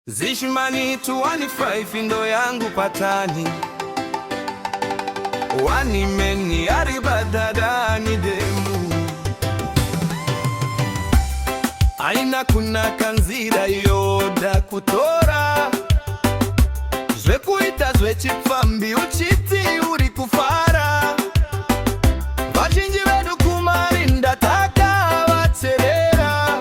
Zishimani 25 ndo yangu patani wanimeni aribadadani demu aina kuna kanzira yoda kutora zwe kuita zwe chipfambi uchiti uri kufara vachinji vedu kumari ndataka vatserera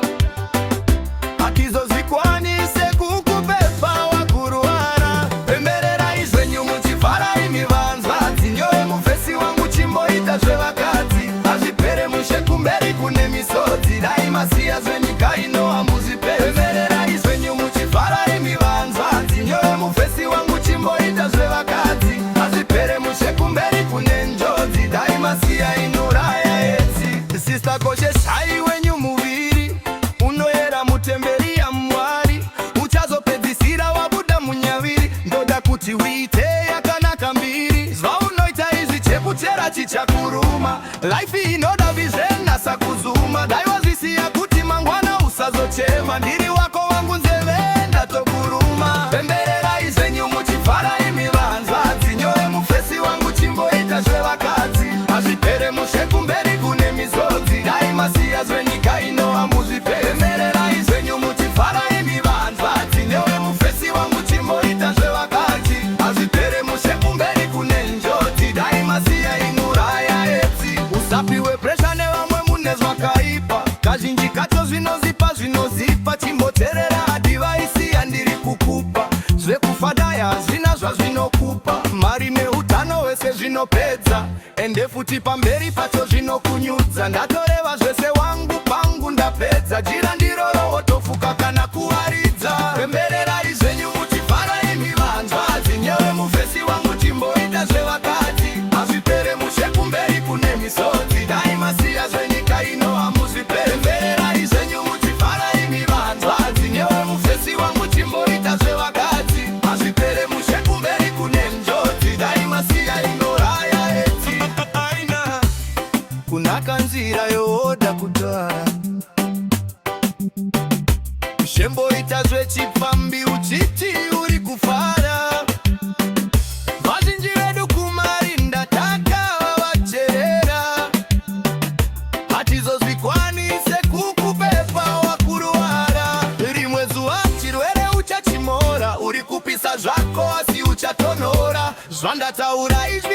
akizo zikwanise kukupepa wakuruhara pemberera izvenyu muchifara imivanzva dzinyowe mufesi wangu chimboita zvevakadzi azvipere mushe kumberi kune misodzi dai masiya zvenyika ino hamuzvipere pemberera izvenyu muchifara imivanzva dzinyowe mufesi wangu chimboita zvevakadzi azvipere mushe kumberi kune njodzi dai masiya inoraya etsi sista koshe shai wenyu muviri unoyera mutemberi ya mwari uchazopedzisira wabuda munyaviri ndoda kuti uite yakanaka mbiri zva unoita izvi chekuchera chichakuruma life inoda vision nasa kuzuma dai wazvisiya kuti mangwana usazochema ndiri wako wangu nzeve ndatokuruma pemberera izvenyu muchifara imivanzva dzinyowe mufesi wangu chimboita zvevakadzi azvipere mushe kumberi kune misodzi dai masiya zvenyika ino hamuzvipere pemberera izvenyu muchifara imivanzva dzinyowe mufesi wangu chimboita zvevakadzi azvipere mushe kumberi kune njodzi dai masiya inoraya etsi usapiwe presha nevamwe mune zvakaipa kazhinji kacho zvinozipa chimboteerera adhivaisi yandiri kukupa zvekufadaya hazvina zvazvinokupa mari neutano hwese zvinopedza ende futi pamberi pacho zvinokunyudza ndatoreva zvese wangu pangu ndapedza jira ndiroro wotofuka kana kuwaridza pemberera izvenyu muchifara imivanzva dzinyowe mufesi wangu chimboita zvevakadzi azvipere mushe kumberi kune misodzi dai masiya zvenyika ino hamuzvipere pemberera izvenyu muchifara imivanzva dzinyowe mufesi wangu chimboita zvevakadzi azvipere mushe kumberi kune njodzi dai masiya inoraya etsi aina kuna kanzira yoda kutara shemboita zvechipfambi uchiti uri kufara vazhinji vedu kumari ndataka vavacherera hatizozvikwanise kukupepa wakuruhara rimwe zuva chirwere uchachimora uri kupisa zvako asi uchatonhora zvandataura izvi